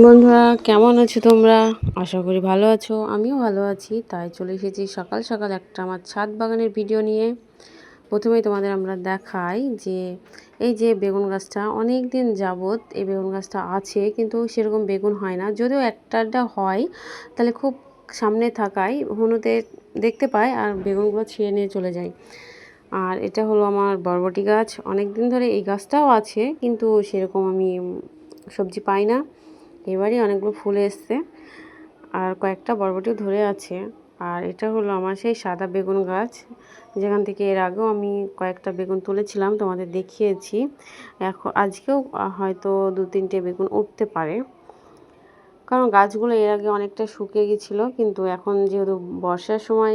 বন্ধুরা, কেমন আছো তোমরা? আশা করি ভালো আছো। আমিও ভালো আছি। তাই চলে এসেছি সকাল সকাল একটা আমার ছাদ বাগানের ভিডিও নিয়ে। প্রথমেই তোমাদের আমরা দেখাই যে এই যে বেগুন গাছটা অনেক দিন যাবৎ এই বেগুন গাছটা আছে, কিন্তু সেরকম বেগুন হয় না। যদিও একটা আধটা হয়, তাহলে খুব সামনে থাকায় হনুতে দেখতে পায় আর বেগুনগুলো ছিঁড়ে নিয়ে চলে যায়। আর এটা হলো আমার বরবটি গাছ। অনেক দিন ধরে এই গাছটাও আছে, কিন্তু সেরকম আমি সবজি পাই না। এবারই অনেকগুলো ফুল এসছে আর কয়েকটা বরবটিও ধরে আছে। আর এটা হলো আমার সেই সাদা বেগুন গাছ, যেখান থেকে এর আগেও আমি কয়েকটা বেগুন তুলেছিলাম, তোমাদের দেখিয়েছি। আজকেও হয়তো 2-3টে বেগুন উঠতে পারে, কারণ গাছগুলো এর আগে অনেকটা শুকিয়ে গেছিলো। কিন্তু এখন যেহেতু বর্ষার সময়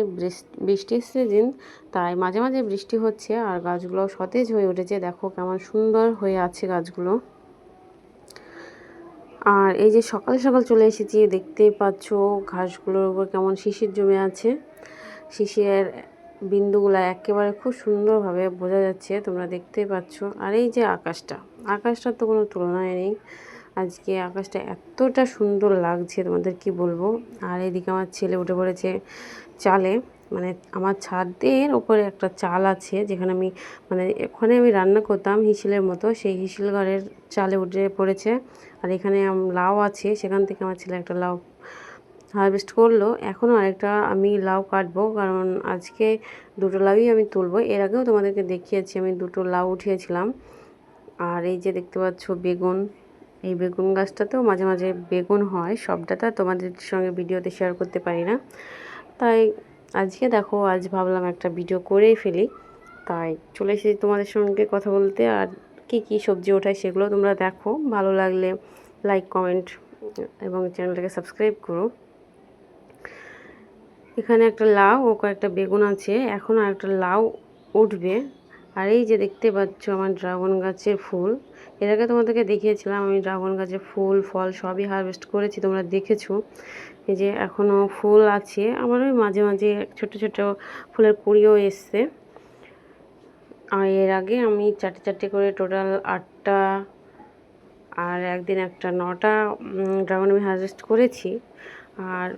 বৃষ্টির সিজন, তাই মাঝে মাঝে বৃষ্টি হচ্ছে আর গাছগুলো সতেজ হয়ে উঠেছে। দেখো কেমন সুন্দর হয়ে আছে গাছগুলো। আর এই যে সকাল সকাল চলে এসেছি, দেখতেই পাচ্ছ ঘাসগুলোর উপর কেমন শিশির জমে আছে। শিশিরের বিন্দুগুলো একেবারে খুব সুন্দরভাবে বোঝা যাচ্ছে, তোমরা দেখতেই পাচ্ছ। আর এই যে আকাশটার তো কোনো তুলনায় নেই। আজকে আকাশটা এতটা সুন্দর লাগছে, তোমাদের কি বলবো। আর এইদিকে আমার ছেলে উঠে পড়েছে চালে, মানে আমার ছাদের উপরে একটা চাল আছে, যেখানে ওখানে আমি রান্না করতাম হিসিলের মতো, সেই হিসিল ঘরের চালে উঠে পড়েছে। আর এখানে লাউ আছে, সেখান থেকে আমার ছেলে একটা লাউ হারভেস্ট করলো। এখনও আরেকটা আমি লাউ কাটবো, কারণ আজকে 2টো লাউই আমি তুলবো। এর আগেও তোমাদেরকে দেখিয়েছি আমি 2টো লাউ উঠিয়েছিলাম। আর এই যে দেখতে পাচ্ছ বেগুন, এই বেগুন গাছটাতেও মাঝে মাঝে বেগুন হয়, সবটা তো তোমাদের সঙ্গে ভিডিওতে শেয়ার করতে পারি না। তাই আজকে দেখো, আজ ভাবলাম একটা ভিডিও করেই ফেলি, তাই চলে এসেছি তোমাদের সঙ্গে কথা বলতে। আর কি কি সবজি ওঠায় সেগুলো তোমরা দেখো, ভালো লাগলে লাইক কমেন্ট এবং চ্যানেলটাকে সাবস্ক্রাইব করো। এখানে একটা লাউ ও কয়েকটা বেগুন আছে, এখন আর একটা লাউ উঠবে। আর এই যে দেখতে পাচ্ছ আমার ড্রাগন গাছের ফুল, এর আগে তোমাদেরকে দেখিয়েছিলাম আমি ড্রাগন গাছের ফুল ফল সবই হারভেস্ট করেছি, তোমরা দেখেছো। এই যে এখনও ফুল আছে আমার, ওই মাঝে মাঝে ছোট ছোট ফুলের কুঁড়িও এসছে। আর এর আগে আমি 4টে করে টোটাল 8টা, আর একদিন একটা 9টা ড্রাগন আমি হারভেস্ট করেছি। আর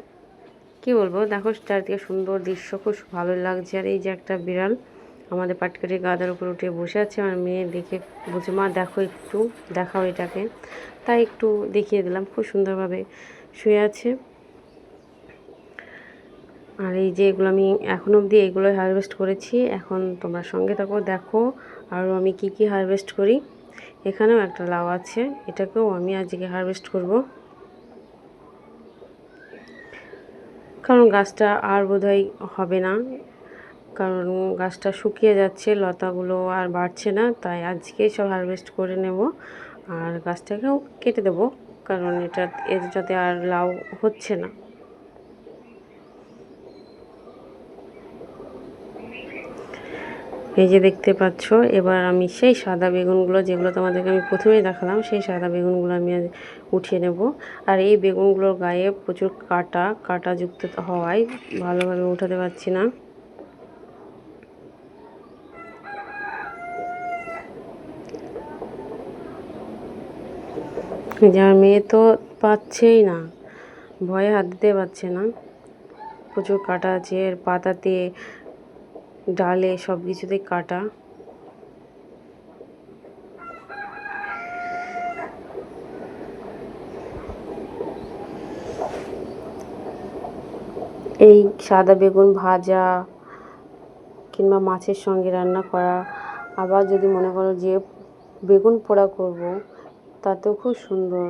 কি বলবো, দেখো চারিদিকে সুন্দর দৃশ্য, খুব ভালো লাগছে। আর এই যে একটা বিড়াল আমাদের পাটকাঠি গাদার উপর উঠে বসে আছে, আমার মেয়ে দেখে বলছে, মা দেখো, একটু দেখাও এটাকে। তাই একটু দেখিয়ে দিলাম, খুব সুন্দরভাবে শুয়ে আছে। আর এই যে এগুলো আমি এখন অবধি এগুলো হারভেস্ট করেছি। এখন তোমরা সঙ্গে থাকো, দেখো আরও আমি কি কি হারভেস্ট করি। এখানেও একটা লাউ আছে, এটাকেও আমি আজকে হারভেস্ট করব, কারণ গাছটা আর বোধহয় হবে না, কারণ গাছটা শুকিয়ে যাচ্ছে, লতাগুলো আর বাড়ছে না। তাই আজকেই সব হারভেস্ট করে নেব আর গাছটাকেও কেটে দেব, কারণ এটাতে আর লাউ হচ্ছে না। এই যে দেখতে পাচ্ছ, এবার আমি সেই সাদা বেগুনগুলো, যেগুলো তোমাদেরকে আমি প্রথমেই দেখালাম, সেই সাদা বেগুনগুলো আমি উঠিয়ে নেব। আর এই বেগুনগুলোর গায়ে প্রচুর কাটা যুক্ত হওয়ায় ভালোভাবে উঠাতে পারছি না। যে আমার মেয়ে তো পাচ্ছেই না, ভয়ে হাত দিতে পারছে না, প্রচুর কাটা আছে এর পাতাতে, ডালে, সব কিছুতেই কাটা। এই সাদা বেগুন ভাজা কিংবা মাছের সঙ্গে রান্না করা, আবার যদি মনে করো যে বেগুন পোড়া করব, তাতেও খুব সুন্দর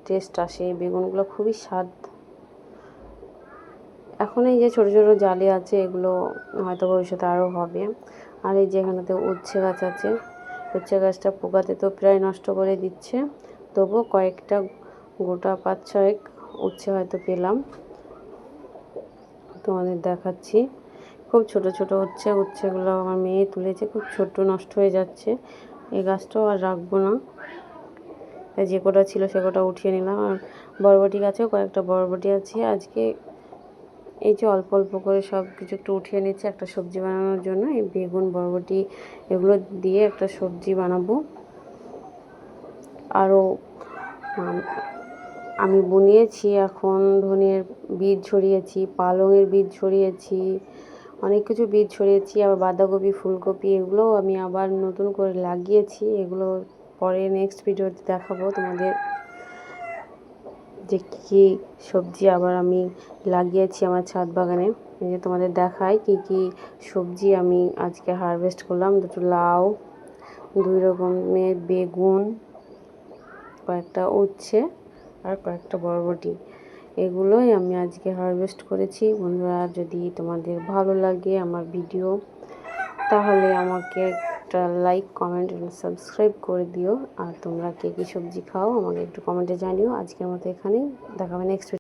টেস্ট আসে। এই বেগুনগুলো খুবই স্বাদ। এখন এই যে ছোটো ছোটো জালি আছে, এগুলো হয়তো ভবিষ্যতে আরও হবে। আর এই যে এখানেতে উচ্ছে গাছ আছে, উচ্ছে গাছটা পোকাতে তো প্রায় নষ্ট করে দিচ্ছে, তবুও কয়েকটা গোটা 5-6 উচ্ছে হয়তো পেলাম, তোমাদের দেখাচ্ছি। খুব ছোট ছোট উচ্ছেগুলো আমার মেয়ে তুলেছে, খুব ছোট, নষ্ট হয়ে যাচ্ছে। এই গাছটাও আর রাখবো না, যে কটা ছিল সে কটা উঠিয়ে নিলাম। আর বরবটি গাছেও কয়েকটা বরবটি আছে, আজকে এই যে অল্প অল্প করে সব কিছু একটু উঠিয়ে নিচ্ছে একটা সবজি বানানোর জন্য। এই বেগুন বরবটি এগুলো দিয়ে একটা সবজি বানাবো। আরও আমি বুনিয়েছি, এখন ধনের বীজ ছড়িয়েছি, পালংয়ের বীজ ছড়িয়েছি, অনেক কিছু বীজ ছড়িয়েছি। আবার বাঁধাকপি, ফুলকপি এগুলোও আমি আবার নতুন করে লাগিয়েছি। এগুলো পরে নেক্সট ভিডিওতে দেখাবো তোমাদের যে কী সবজি আবার আমি লাগিয়েছি আমার ছাদ বাগানে। এই যে তোমাদের দেখাই কি কি সবজি আমি আজকে হারভেস্ট করলাম। দুটো লাউ, 2 রকমের বেগুন, কয়েকটা উচ্ছে আর কয়েকটা বরবটি, এগুলোই আমি আজকে হারভেস্ট করেছি। বন্ধুরা, যদি তোমাদের ভালো লাগে আমার ভিডিও তাহলে আমাকে একটা লাইক, কমেন্ট এবং সাবস্ক্রাইব করে দিও। আর তোমরা কে কী সবজি খাও আমাকে একটু কমেন্টে জানিও। আজকের মতো এখানেই, দেখা হবে নেক্সট